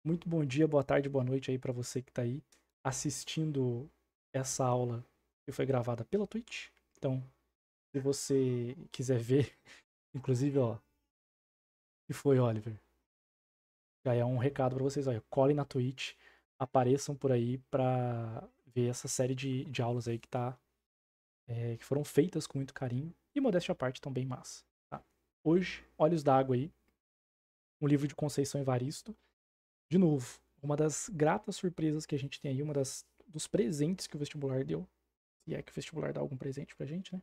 Muito bom dia, boa tarde, boa noite aí pra você que tá aí assistindo essa aula que foi gravada pela Twitch. Então, se você quiser ver, inclusive, ó, que foi, Oliver, já é um recado pra vocês, olha, colhem na Twitch, apareçam por aí pra ver essa série de aulas aí que foram feitas com muito carinho e modéstia à parte, tão bem massa, tá? Hoje, Olhos d'Água aí, um livro de Conceição Evaristo. De novo, uma das gratas surpresas que a gente tem aí, dos presentes que o vestibular deu, se é que o vestibular dá algum presente pra gente, né?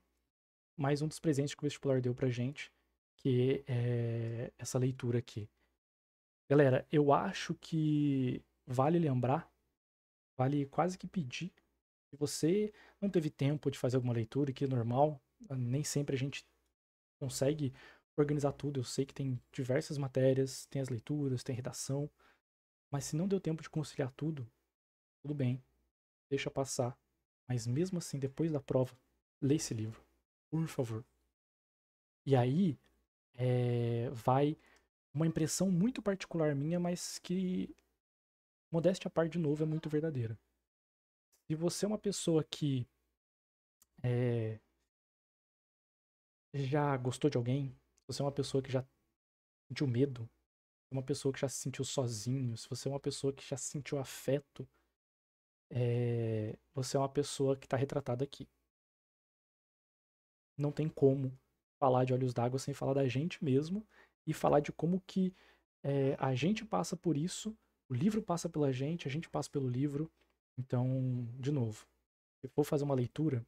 Mais um dos presentes que o vestibular deu pra gente, que é essa leitura aqui. Galera, eu acho que vale lembrar, vale quase que pedir, se você não teve tempo de fazer alguma leitura, que é normal, nem sempre a gente consegue organizar tudo. Eu sei que tem diversas matérias, tem as leituras, tem redação, mas se não deu tempo de conciliar tudo, tudo bem, deixa passar. Mas mesmo assim, depois da prova, lê esse livro, por favor. E aí vai uma impressão muito particular minha, mas que, modéstia à parte de novo, é muito verdadeira. Se você é uma pessoa que é, já gostou de alguém, se você é uma pessoa que já sentiu medo, se você é uma pessoa que já se sentiu sozinho, se você é uma pessoa que já sentiu afeto, você é uma pessoa que está retratada aqui. Não tem como falar de Olhos d'Água sem falar da gente mesmo e falar de como que a gente passa por isso, o livro passa pela gente, a gente passa pelo livro. Então, de novo, se for fazer uma leitura,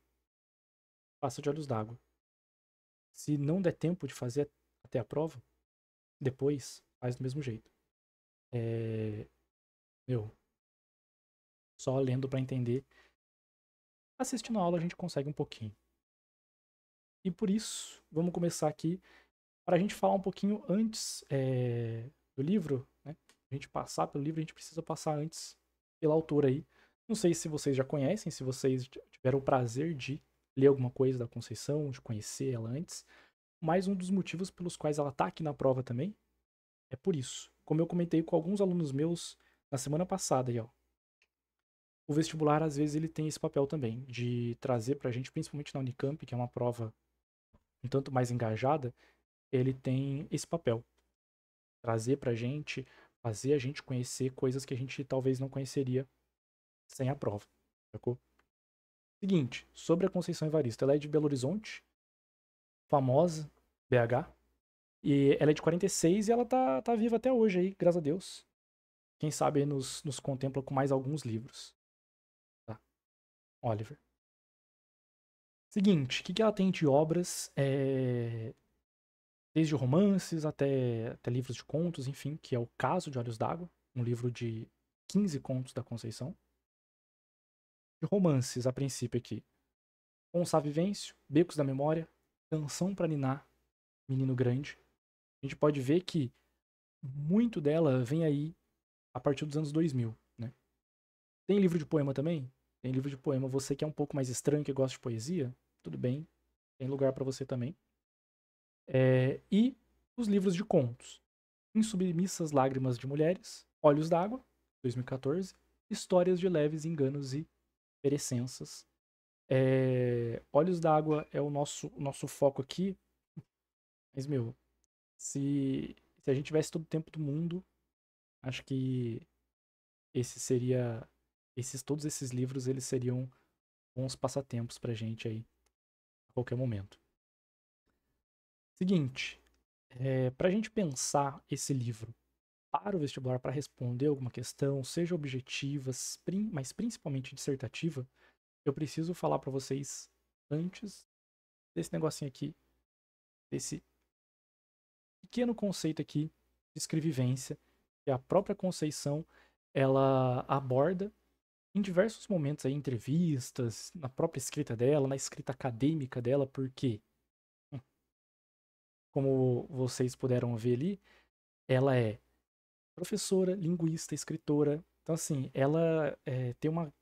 faça de Olhos d'Água. Se não der tempo de fazer até a prova, depois faz do mesmo jeito. É, meu, só lendo para entender. Assistindo a aula a gente consegue um pouquinho. E por isso, vamos começar aqui para a gente falar um pouquinho antes do livro, né? A gente passar pelo livro, a gente precisa passar antes pela autora aí. Não sei se vocês já conhecem, se vocês tiveram o prazer de ler alguma coisa da Conceição, de conhecer ela antes, mas um dos motivos pelos quais ela tá aqui na prova também é por isso. Como eu comentei com alguns alunos meus na semana passada, aí, ó, o vestibular às vezes ele tem esse papel também de trazer pra gente, principalmente na Unicamp, que é uma prova um tanto mais engajada, ele tem esse papel trazer pra gente, fazer a gente conhecer coisas que a gente talvez não conheceria sem a prova, sacou? Seguinte, sobre a Conceição Evaristo, ela é de Belo Horizonte, famosa, BH, e ela é de 46 e ela tá viva até hoje aí, graças a Deus. Quem sabe aí nos contempla com mais alguns livros, tá? Oliver. Seguinte, o que ela tem de obras? Desde romances até livros de contos, enfim, que é o caso de Olhos d'Água, um livro de 15 contos da Conceição. De romances, a princípio aqui. Com Vivêncio, Becos da Memória, Canção pra Ninar, Menino Grande. A gente pode ver que muito dela vem aí a partir dos anos 2000, né? Tem livro de poema também? Tem livro de poema. Você que é um pouco mais estranho, que gosta de poesia, tudo bem, tem lugar pra você também. E os livros de contos. Insubmissas Lágrimas de Mulheres, Olhos d'Água, 2014, Histórias de Leves Enganos e Perecenças. Olhos d'Água é o nosso foco aqui, mas, meu, se a gente tivesse todo o tempo do mundo, acho que esse seria. Todos esses livros, eles seriam bons passatempos pra gente aí, a qualquer momento. Seguinte, pra gente pensar esse livro para o vestibular, para responder alguma questão, seja objetiva, mas principalmente dissertativa, eu preciso falar para vocês antes desse negocinho aqui, desse pequeno conceito aqui de escrevivência, que a própria Conceição ela aborda em diversos momentos aí, entrevistas, na própria escrita dela, na escrita acadêmica dela, porque, como vocês puderam ver ali, ela é professora, linguista, escritora. Então, assim, ela tem uma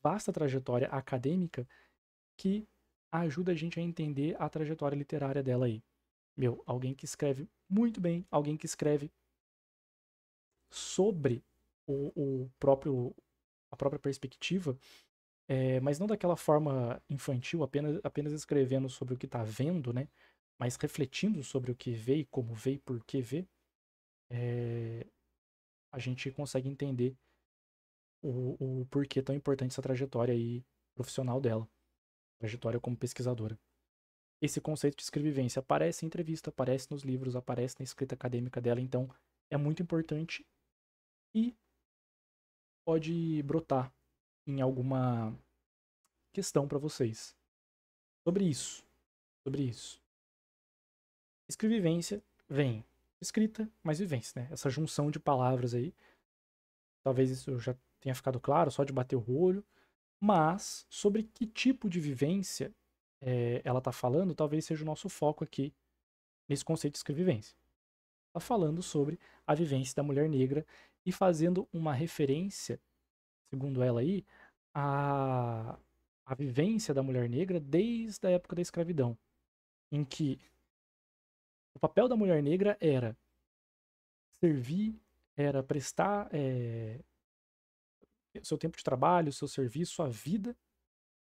vasta trajetória acadêmica que ajuda a gente a entender a trajetória literária dela aí. Meu, alguém que escreve muito bem, alguém que escreve sobre a própria perspectiva, mas não daquela forma infantil, apenas escrevendo sobre o que está vendo, né? Mas refletindo sobre o que vê e como vê e por que vê, a gente consegue entender o porquê tão importante essa trajetória aí profissional dela, trajetória como pesquisadora. Esse conceito de escrevivência aparece em entrevista, aparece nos livros, aparece na escrita acadêmica dela, então é muito importante e pode brotar em alguma questão para vocês sobre isso, sobre isso. Escrevivência vem escrita mais vivência, né? Essa junção de palavras aí. Talvez isso já tenha ficado claro, só de bater o olho. Mas sobre que tipo de vivência ela está falando, talvez seja o nosso foco aqui nesse conceito de escrevivência. Está falando sobre a vivência da mulher negra e fazendo uma referência, segundo ela aí, a vivência da mulher negra desde a época da escravidão, em que o papel da mulher negra era servir, era prestar seu tempo de trabalho, seu serviço, sua vida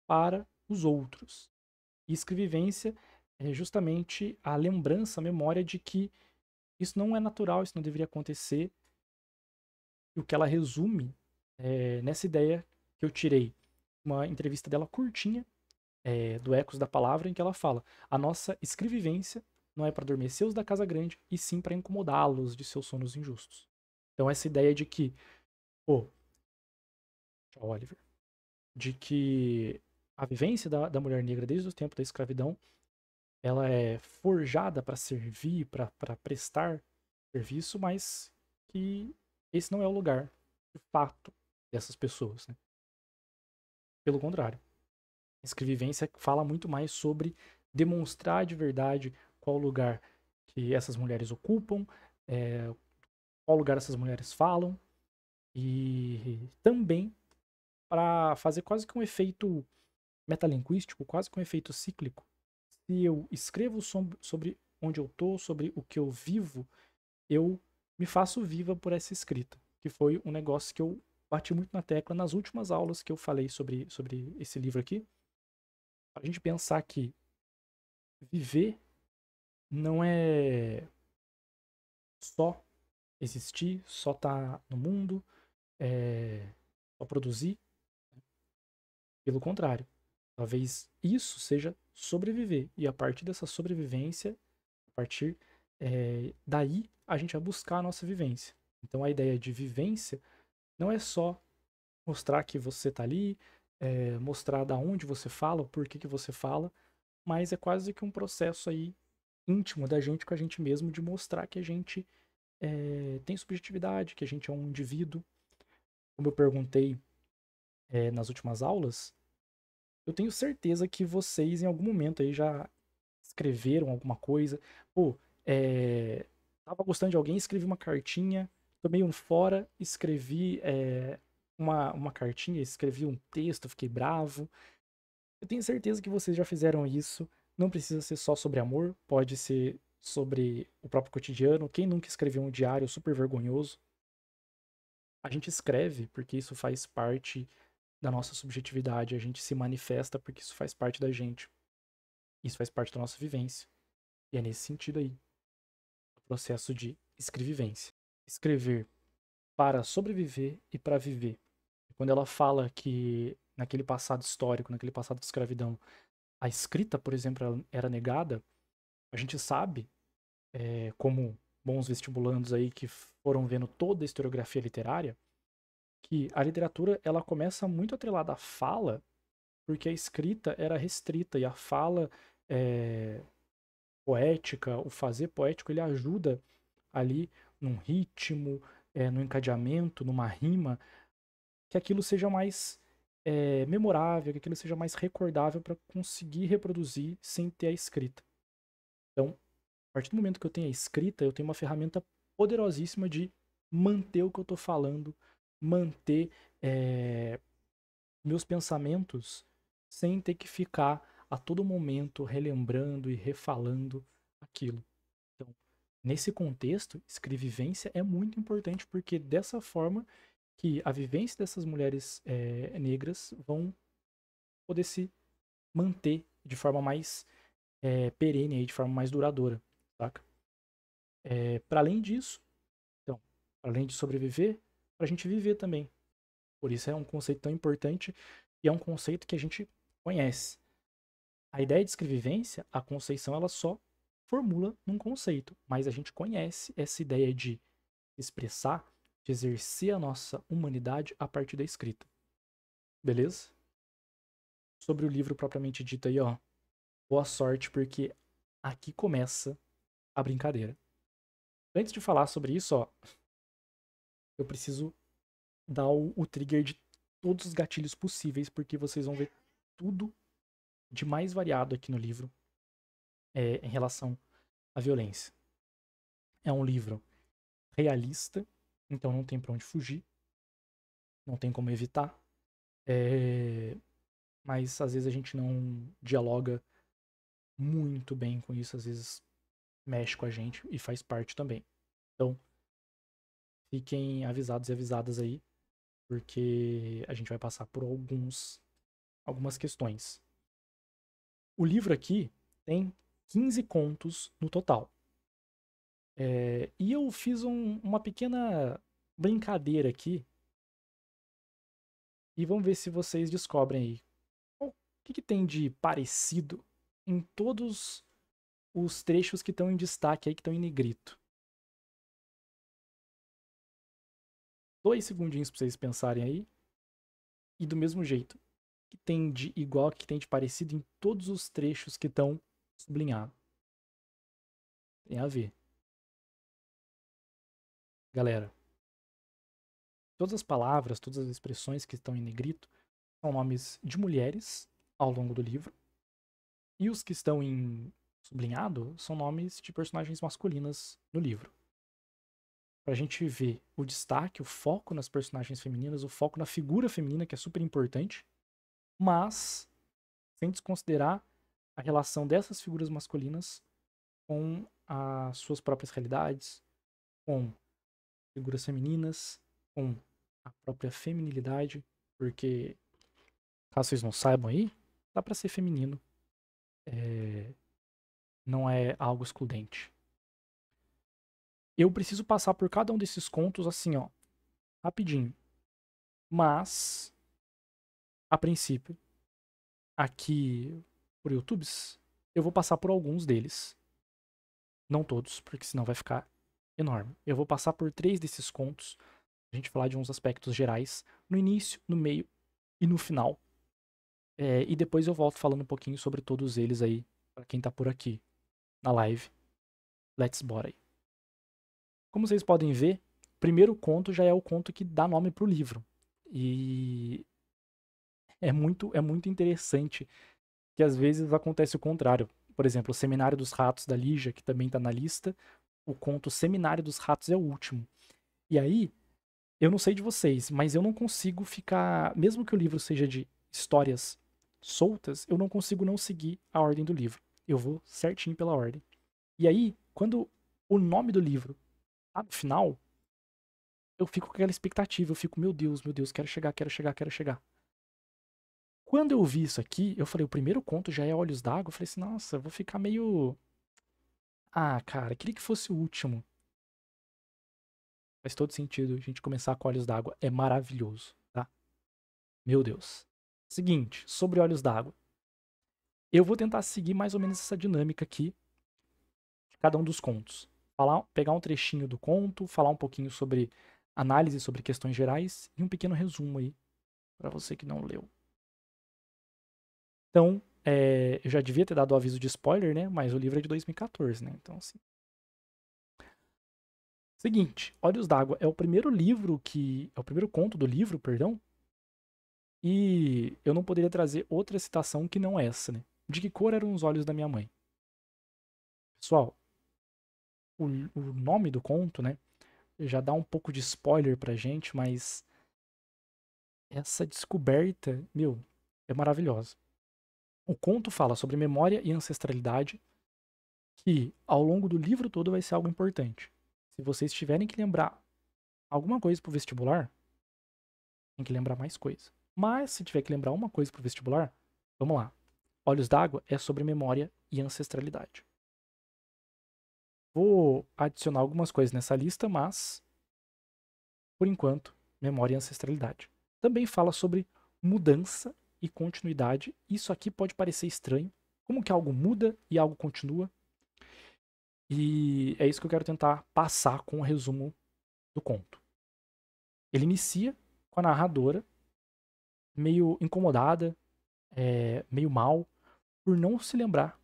para os outros. E escrevivência é justamente a lembrança, a memória de que isso não é natural, isso não deveria acontecer. E o que ela resume nessa ideia que eu tirei, uma entrevista dela curtinha, do Ecos da Palavra, em que ela fala: a nossa escrevivência não é para adormecer os da casa grande, e sim para incomodá-los de seus sonos injustos. Então essa ideia de que, pô, Oliver, de que a vivência da mulher negra desde o tempo da escravidão, ela é forjada para servir, para prestar serviço, mas que esse não é o lugar, de fato, dessas pessoas, né? Pelo contrário, a escrevivência fala muito mais sobre demonstrar de verdade qual lugar que essas mulheres ocupam, qual lugar essas mulheres falam, e também para fazer quase que um efeito metalinguístico, quase que um efeito cíclico. Se eu escrevo sobre onde eu tô, sobre o que eu vivo, eu me faço viva por essa escrita, que foi um negócio que eu bati muito na tecla nas últimas aulas que eu falei sobre esse livro aqui. A gente pensar que viver não é só existir, só estar no mundo, só produzir. Pelo contrário, talvez isso seja sobreviver. E a partir dessa sobrevivência, a partir daí, a gente vai buscar a nossa vivência. Então a ideia de vivência não é só mostrar que você tá ali, mostrar da onde você fala, o porquê que você fala, mas é quase que um processo aí íntimo da gente com a gente mesmo de mostrar que a gente tem subjetividade, que a gente é um indivíduo. Como eu perguntei nas últimas aulas, eu tenho certeza que vocês em algum momento aí já escreveram alguma coisa. Pô, tava gostando de alguém, escrevi uma cartinha, tomei um fora, escrevi uma cartinha, escrevi um texto, fiquei bravo. Eu tenho certeza que vocês já fizeram isso. Não precisa ser só sobre amor, pode ser sobre o próprio cotidiano. Quem nunca escreveu um diário super vergonhoso? A gente escreve porque isso faz parte da nossa subjetividade, a gente se manifesta porque isso faz parte da gente. Isso faz parte da nossa vivência. E é nesse sentido aí, o processo de escrevivência. Escrever para sobreviver e para viver. Quando ela fala que naquele passado histórico, naquele passado de escravidão, a escrita, por exemplo, era negada, a gente sabe, como bons vestibulandos aí que foram vendo toda a historiografia literária, que a literatura ela começa muito atrelada à fala, porque a escrita era restrita e a fala poética, o fazer poético, ele ajuda ali num ritmo, no encadeamento, numa rima, que aquilo seja mais memorável, que aquilo seja mais recordável para conseguir reproduzir sem ter a escrita. Então, a partir do momento que eu tenho a escrita, eu tenho uma ferramenta poderosíssima de manter o que eu estou falando, manter meus pensamentos sem ter que ficar a todo momento relembrando e refalando aquilo. Então, nesse contexto, escrevivência é muito importante porque dessa forma que a vivência dessas mulheres negras vão poder se manter de forma mais perene, aí, de forma mais duradoura, saca? Para além disso, então, para além de sobreviver, para a gente viver também. Por isso é um conceito tão importante e é um conceito que a gente conhece. A ideia de escrevivência, a Conceição, ela só formula num conceito, mas a gente conhece essa ideia de expressar, de exercer a nossa humanidade a partir da escrita. Beleza? Sobre o livro propriamente dito aí, ó, boa sorte, porque aqui começa a brincadeira. Antes de falar sobre isso, ó, eu preciso dar o trigger de todos os gatilhos possíveis, porque vocês vão ver tudo de mais variado aqui no livro em relação à violência. É um livro realista, então não tem pra onde fugir, não tem como evitar, mas às vezes a gente não dialoga muito bem com isso, às vezes mexe com a gente e faz parte também. Então, fiquem avisados e avisadas aí, porque a gente vai passar por algumas questões. O livro aqui tem 15 contos no total. E eu fiz uma pequena brincadeira aqui. E vamos ver se vocês descobrem aí. O que tem de parecido em todos os trechos que estão em destaque aí, que estão em negrito. 2 segundinhos pra vocês pensarem aí. E do mesmo jeito, que tem de igual, que tem de parecido em todos os trechos que estão sublinhados. Tem a ver. Galera, todas as palavras, todas as expressões que estão em negrito são nomes de mulheres ao longo do livro. E os que estão em sublinhado são nomes de personagens masculinas no livro. Pra gente ver o destaque, o foco nas personagens femininas, o foco na figura feminina, que é super importante, mas sem desconsiderar a relação dessas figuras masculinas com as suas próprias realidades, com figuras femininas, com a própria feminilidade, porque, caso vocês não saibam aí, dá pra ser feminino. Não é algo excludente. Eu preciso passar por cada um desses contos assim, ó, rapidinho. Mas, a princípio, aqui por YouTubes, eu vou passar por alguns deles. Não todos, porque senão vai ficar enorme. Eu vou passar por 3 desses contos, a gente falar de uns aspectos gerais, no início, no meio e no final. E depois eu volto falando um pouquinho sobre todos eles aí, pra quem tá por aqui, na live. Let's bora aí. Como vocês podem ver, o primeiro conto já é o conto que dá nome pro livro. E é muito interessante que às vezes acontece o contrário. Por exemplo, o Seminário dos Ratos da Lígia, que também tá na lista, o conto Seminário dos Ratos é o último. E aí, eu não sei de vocês, mas eu não consigo ficar, mesmo que o livro seja de histórias soltas, eu não consigo não seguir a ordem do livro. Eu vou certinho pela ordem. E aí, quando o nome do livro tá no final, eu fico com aquela expectativa, eu fico, meu Deus, quero chegar, quero chegar, quero chegar. Quando eu vi isso aqui, eu falei, o primeiro conto já é Olhos d'Água, eu falei assim, nossa, eu vou ficar meio... Ah, cara, queria que fosse o último. Faz todo sentido a gente começar com Olhos d'Água, é maravilhoso, tá? Meu Deus. Seguinte, sobre Olhos d'Água. Eu vou tentar seguir mais ou menos essa dinâmica aqui de cada um dos contos. Pegar um trechinho do conto, falar um pouquinho sobre análise sobre questões gerais e um pequeno resumo aí para você que não leu. Então, eu já devia ter dado o aviso de spoiler, né? Mas o livro é de 2014, né? Então, assim. Seguinte, Olhos d'Água é o primeiro livro que. É o primeiro conto do livro, perdão. E eu não poderia trazer outra citação que não essa, né? De que cor eram os olhos da minha mãe? Pessoal, o nome do conto, né? Já dá um pouco de spoiler pra gente, mas essa descoberta, meu, é maravilhosa. O conto fala sobre memória e ancestralidade, que ao longo do livro todo vai ser algo importante. Se vocês tiverem que lembrar alguma coisa pro vestibular, tem que lembrar mais coisa. Mas se tiver que lembrar uma coisa pro vestibular, vamos lá. Olhos d'Água é sobre memória e ancestralidade. Vou adicionar algumas coisas nessa lista, mas, por enquanto, memória e ancestralidade. Também fala sobre mudança e continuidade. Isso aqui pode parecer estranho. Como que algo muda e algo continua? E é isso que eu quero tentar passar com o resumo do conto. Ele inicia com a narradora meio incomodada, meio mal, por não se lembrar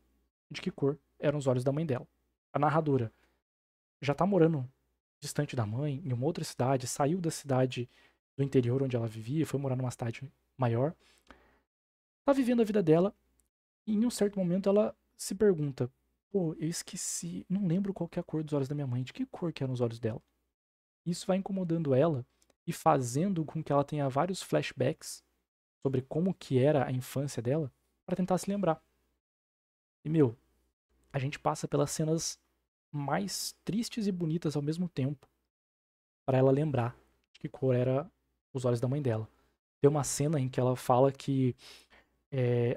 de que cor eram os olhos da mãe dela. A narradora já tá morando distante da mãe, em uma outra cidade, saiu da cidade do interior onde ela vivia, foi morar numa cidade maior. Tá vivendo a vida dela e em um certo momento ela se pergunta: pô, eu esqueci, não lembro qual que é a cor dos olhos da minha mãe, de que cor que eram os olhos dela? Isso vai incomodando ela e fazendo com que ela tenha vários flashbacks sobre como que era a infância dela para tentar se lembrar. E meu, a gente passa pelas cenas mais tristes e bonitas ao mesmo tempo para ela lembrar de que cor era os olhos da mãe dela. Tem uma cena em que ela fala que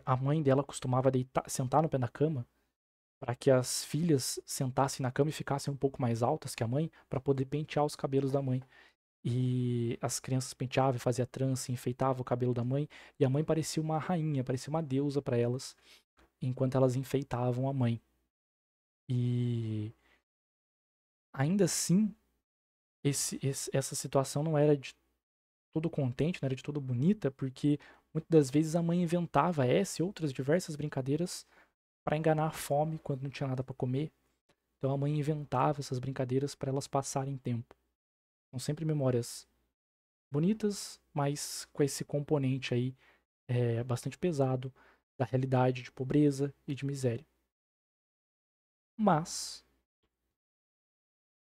a mãe dela costumava sentar no pé da cama para que as filhas sentassem na cama e ficassem um pouco mais altas que a mãe para poder pentear os cabelos da mãe. E as crianças penteavam e faziam trança, enfeitavam o cabelo da mãe, e a mãe parecia uma rainha, parecia uma deusa para elas, enquanto elas enfeitavam a mãe. E ainda assim, essa situação não era de todo contente, não era de todo bonita, porque muitas das vezes a mãe inventava essa e outras diversas brincadeiras para enganar a fome quando não tinha nada para comer. Então a mãe inventava essas brincadeiras para elas passarem tempo. São sempre memórias bonitas, mas com esse componente aí bastante pesado da realidade de pobreza e de miséria. Mas,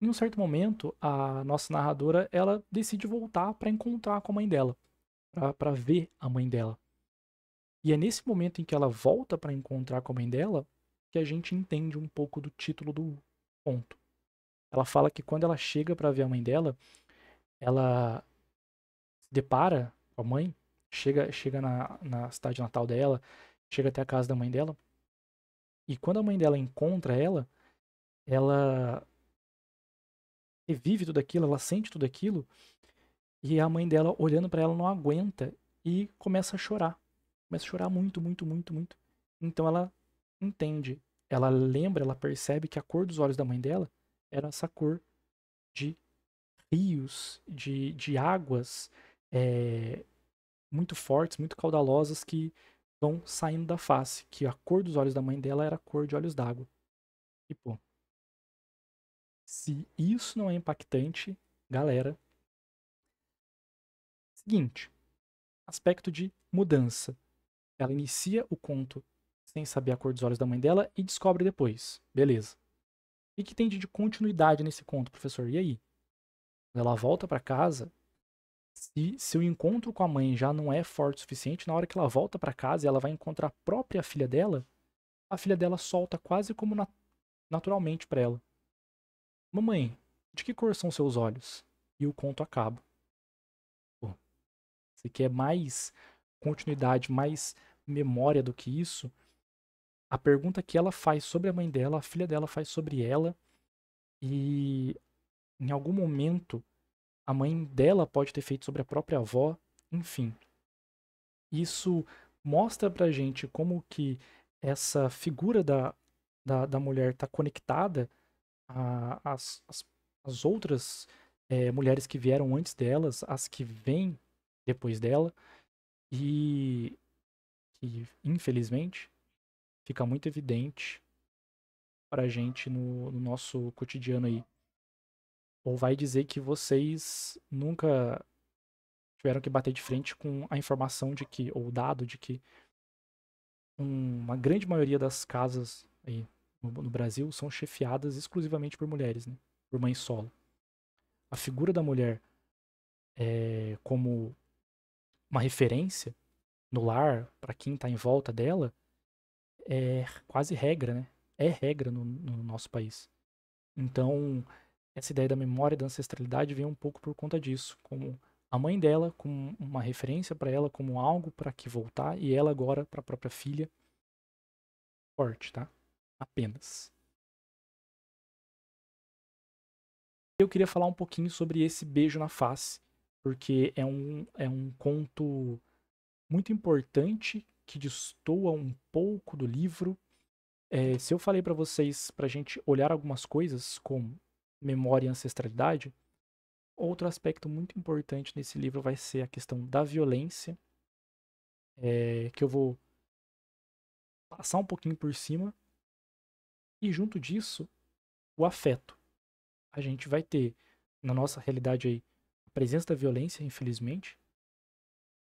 em um certo momento, a nossa narradora ela decide voltar para encontrar com a mãe dela, para ver a mãe dela. E é nesse momento em que ela volta para encontrar com a mãe dela que a gente entende um pouco do título do conto. Ela fala que quando ela chega para ver a mãe dela, ela se depara com a mãe, chega na cidade natal dela, chega até a casa da mãe dela, e quando a mãe dela encontra ela revive tudo aquilo, ela sente tudo aquilo, e a mãe dela, olhando para ela, não aguenta e começa a chorar. Começa a chorar muito, muito, muito, muito. Então ela entende, ela lembra, ela percebe que a cor dos olhos da mãe dela era essa cor de rios, de águas muito fortes, muito caudalosas que vão saindo da face. Que a cor dos olhos da mãe dela era a cor de olhos d'água. E, pô, se isso não é impactante, galera. Seguinte, aspecto de mudança. Ela inicia o conto sem saber a cor dos olhos da mãe dela e descobre depois. Beleza. O que tem de continuidade nesse conto, professor? E aí? Quando ela volta para casa, se o encontro com a mãe já não é forte o suficiente, na hora que ela volta para casa e ela vai encontrar a própria filha dela, a filha dela solta quase como naturalmente para ela: mamãe, de que cor são seus olhos? E o conto acaba. Pô, você quer mais continuidade, mais memória do que isso? A pergunta que ela faz sobre a mãe dela, a filha dela faz sobre ela, e em algum momento a mãe dela pode ter feito sobre a própria avó, enfim. Isso mostra pra gente como que essa figura da mulher está conectada às outras mulheres que vieram antes delas, as que vêm depois dela, e que, infelizmente, fica muito evidente pra gente no nosso cotidiano aí. Ou vai dizer que vocês nunca tiveram que bater de frente com a informação de que, ou o dado de que uma grande maioria das casas aí no Brasil são chefiadas exclusivamente por mulheres, né? Por mães solo. A figura da mulher como uma referência no lar, para quem tá em volta dela, é quase regra, né? É regra no nosso país. Então, essa ideia da memória e da ancestralidade vem um pouco por conta disso. Como a mãe dela como uma referência para ela, como algo para que voltar, e ela agora para a própria filha. Forte, tá? Apenas. Eu queria falar um pouquinho sobre esse beijo na face, porque é um conto muito importante que destoa um pouco do livro. Se eu falei para vocês pra gente olhar algumas coisas como memória e ancestralidade, outro aspecto muito importante nesse livro vai ser a questão da violência, que eu vou passar um pouquinho por cima, e junto disso, o afeto. A gente vai ter, na nossa realidade aí, a presença da violência, infelizmente,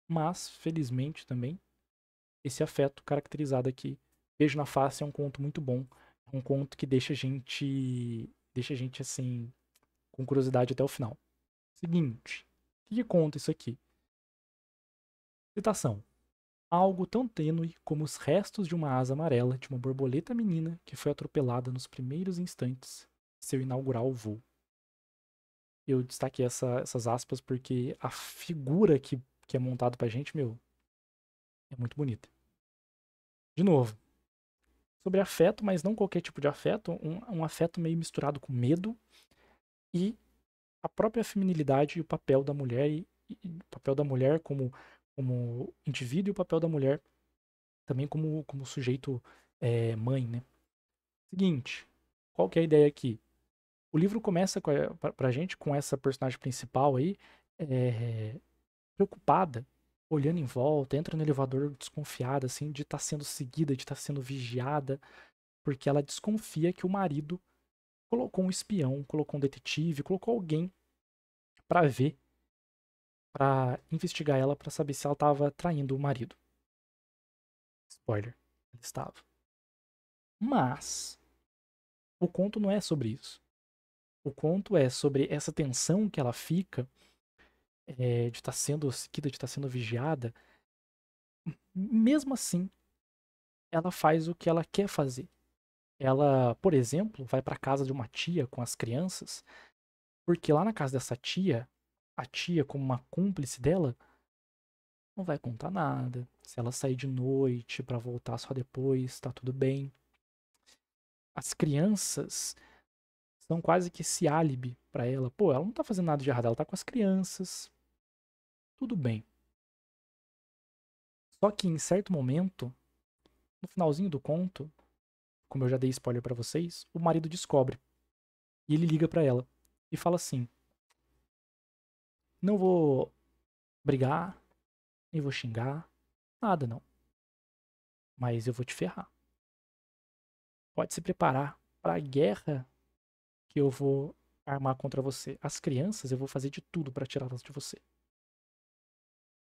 mas, felizmente também, esse afeto caracterizado aqui. Beijo na Face é um conto muito bom. É um conto que deixa a gente assim, com curiosidade até o final. Seguinte, o que conta isso aqui? Citação. Algo tão tênue como os restos de uma asa amarela de uma borboleta menina que foi atropelada nos primeiros instantes de seu inaugural voo. Eu destaquei essas aspas porque a figura que é montada pra gente, meu, é muito bonita. De novo, sobre afeto, mas não qualquer tipo de afeto, um afeto meio misturado com medo e a própria feminilidade e o papel da mulher, e o papel da mulher como indivíduo e o papel da mulher também como sujeito mãe, né? Seguinte, qual que é a ideia aqui? O livro começa pra gente com essa personagem principal aí, é, preocupada, olhando em volta, entra no elevador desconfiada, assim, de estar sendo seguida, de estar sendo vigiada, porque ela desconfia que o marido colocou um espião, colocou um detetive, colocou alguém pra ver, pra investigar ela, pra saber se ela tava traindo o marido. Spoiler, ela estava. Mas o conto não é sobre isso. O conto é sobre essa tensão que ela fica de estar sendo seguida, de estar sendo vigiada. Mesmo assim, ela faz o que ela quer fazer. Ela, por exemplo, vai para casa de uma tia com as crianças, porque lá na casa dessa tia, a tia, como uma cúmplice dela, não vai contar nada. Se ela sair de noite para voltar só depois, tá tudo bem. As crianças são quase que esse álibi para ela. Pô, ela não tá fazendo nada de errado, ela tá com as crianças. Tudo bem. Só que em certo momento, no finalzinho do conto, como eu já dei spoiler para vocês, o marido descobre. E ele liga para ela e fala assim: "Não vou brigar, nem vou xingar, nada não, mas eu vou te ferrar. Pode se preparar para a guerra que eu vou armar contra você. As crianças eu vou fazer de tudo para tirá-las de você."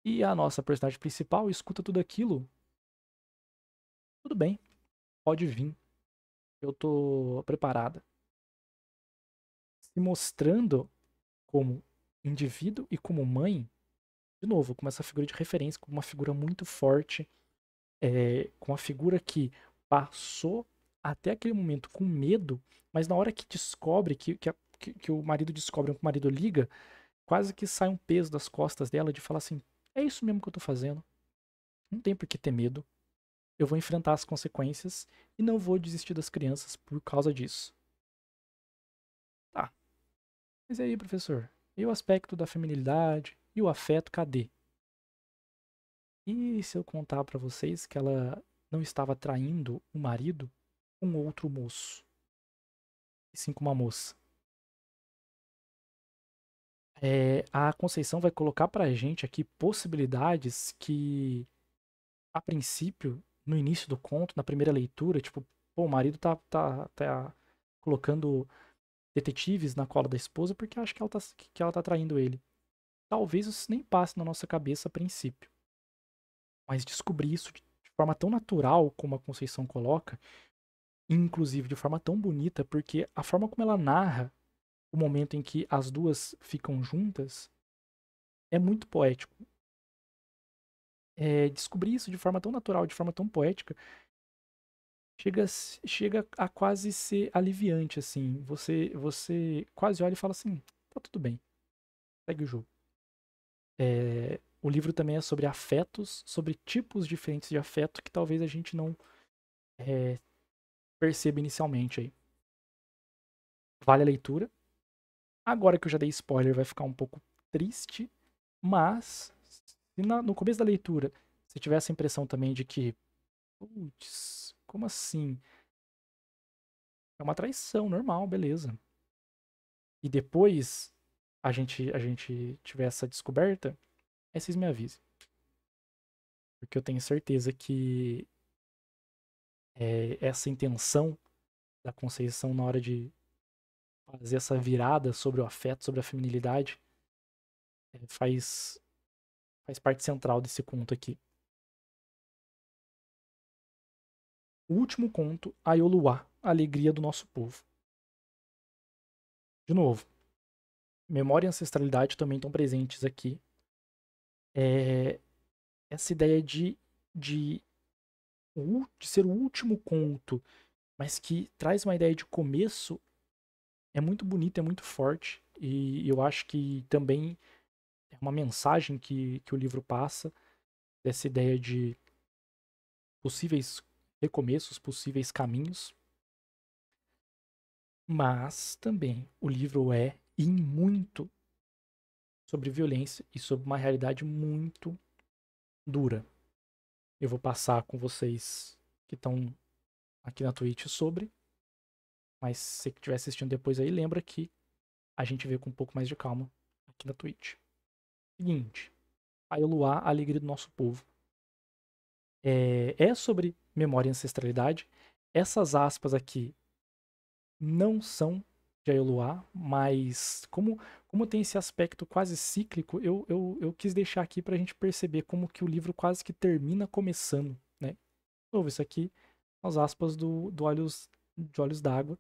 E a nossa personagem principal escuta tudo aquilo. Tudo bem, pode vir. Eu tô preparada. Se mostrando como indivíduo e como mãe, de novo, como essa figura de referência, como uma figura muito forte, com uma figura que passou até aquele momento com medo, mas na hora que descobre, que o marido descobre, que o marido liga, quase que sai um peso das costas dela de falar assim: é isso mesmo que eu tô fazendo, não tem por que ter medo, eu vou enfrentar as consequências e não vou desistir das crianças por causa disso. Tá, mas e aí, professor? E o aspecto da feminilidade e o afeto, cadê? E se eu contar pra vocês que ela não estava traindo o marido com outro moço, e sim com uma moça? A Conceição vai colocar pra gente aqui possibilidades que, a princípio, no início do conto, na primeira leitura, tipo, pô, o marido tá colocando detetives na cola da esposa porque acha que ela tá traindo ele. Talvez isso nem passe na nossa cabeça a princípio. Mas descobrir isso de forma tão natural como a Conceição coloca, inclusive de forma tão bonita, porque a forma como ela narra o momento em que as duas ficam juntas é muito poético. Descobrir isso de forma tão natural, de forma tão poética, chega a quase ser aliviante, assim. Você quase olha e fala assim: tá tudo bem, segue o jogo. O livro também é sobre afetos, sobre tipos diferentes de afeto que talvez a gente não perceba inicialmente aí. Vale a leitura. Agora que eu já dei spoiler, vai ficar um pouco triste, mas se no começo da leitura você tiver essa impressão também de que, putz, como assim? É uma traição normal, beleza. E depois a gente tiver essa descoberta, aí vocês me avisem. Porque eu tenho certeza que essa intenção da Conceição na hora de fazer essa virada sobre o afeto, sobre a feminilidade, faz parte central desse conto aqui. O último conto, Aioluá, a alegria do nosso povo. De novo, memória e ancestralidade também estão presentes aqui. Essa ideia de ser o último conto, mas que traz uma ideia de começo, é muito bonita, é muito forte. E eu acho que também é uma mensagem que o livro passa, dessa ideia de possíveis recomeços, possíveis caminhos. Mas também o livro é, em muito, sobre violência e sobre uma realidade muito dura. Eu vou passar com vocês que estão aqui na Twitch sobre, mas se você que estiver assistindo depois aí, lembra que a gente vê com um pouco mais de calma aqui na Twitch. Seguinte, a Eluá, a alegria do nosso povo. É sobre memória e ancestralidade. Essas aspas aqui não são de Eluá, mas como tem esse aspecto quase cíclico, eu quis deixar aqui para a gente perceber como que o livro quase que termina começando, né? De novo, isso aqui, as aspas de Olhos d'Água.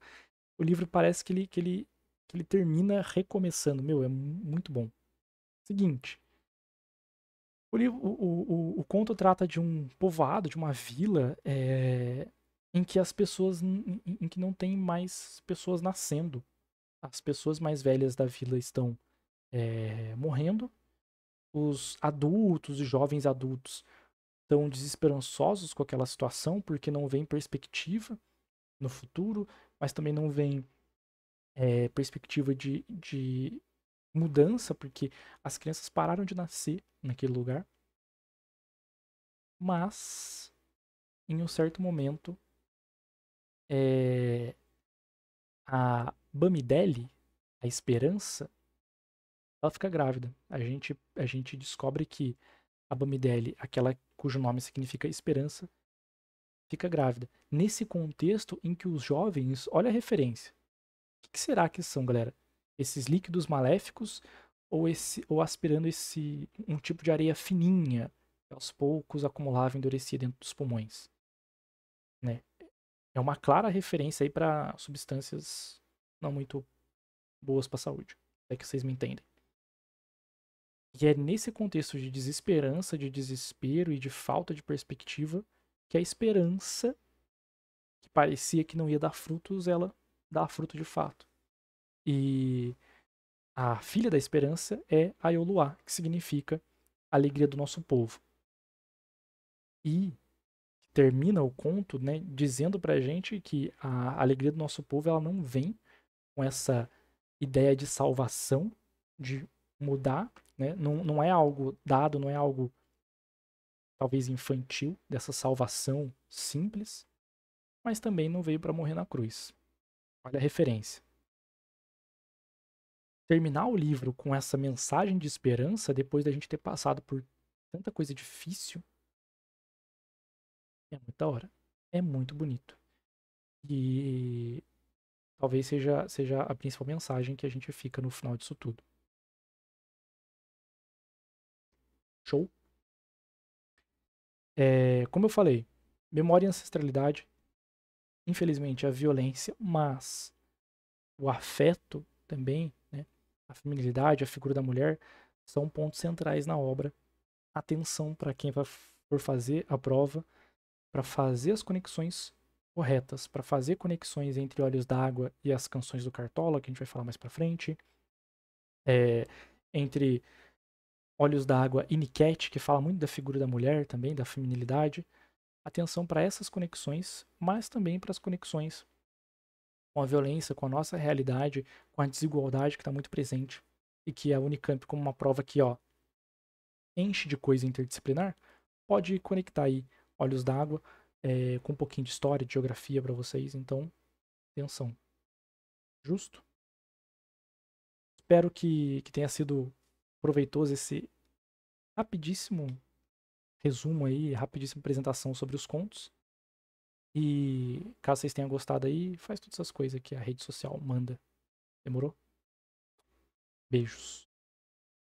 O livro parece que ele termina recomeçando. Meu, é muito bom. Seguinte, o conto trata de um povoado, de uma vila, em que as pessoas, em que não tem mais pessoas nascendo. As pessoas mais velhas da vila estão morrendo. Os adultos e jovens adultos estão desesperançosos com aquela situação porque não vem perspectiva no futuro, mas também não vem perspectiva de mudança, porque as crianças pararam de nascer naquele lugar. Mas, em um certo momento, a Bamidele, a esperança, ela fica grávida. A gente descobre que a Bamidele, aquela cujo nome significa esperança, fica grávida. Nesse contexto em que os jovens, olha a referência. O que será que são, galera? Esses líquidos maléficos ou aspirando um tipo de areia fininha que aos poucos acumulava e endurecia dentro dos pulmões, né? É uma clara referência aí para substâncias não muito boas para a saúde. É que vocês me entendem. E é nesse contexto de desesperança, de desespero e de falta de perspectiva que a esperança, que parecia que não ia dar frutos, ela dá fruto de fato. E a filha da esperança é a Ioluá, que significa alegria do nosso povo. E termina o conto, né, dizendo pra gente que a alegria do nosso povo ela não vem com essa ideia de salvação, de mudar, né? Não é algo dado, não é algo talvez infantil, dessa salvação simples, mas também não veio para morrer na cruz. Olha a referência. Terminar o livro com essa mensagem de esperança, depois da gente ter passado por tanta coisa difícil, é muito da hora. É muito bonito. E talvez seja a principal mensagem que a gente fica no final disso tudo. Show? Como eu falei, memória e ancestralidade, infelizmente a violência, mas o afeto também, né? A feminilidade, a figura da mulher, são pontos centrais na obra. Atenção para quem for fazer a prova, para fazer as conexões corretas, para fazer conexões entre Olhos d'Água e as canções do Cartola, que a gente vai falar mais para frente, entre Olhos d'Água e Niket, que fala muito da figura da mulher também, da feminilidade. Atenção para essas conexões, mas também para as conexões com a violência, com a nossa realidade, com a desigualdade que está muito presente. E que a Unicamp, como uma prova que, ó, enche de coisa interdisciplinar, pode conectar aí Olhos d'Água com um pouquinho de história, de geografia para vocês. Então, atenção. Justo? Espero que tenha sido proveitoso esse rapidíssimo resumo aí, rapidíssima apresentação sobre os contos. E caso vocês tenham gostado aí, faz todas essas coisas que a rede social manda. Demorou? Beijos.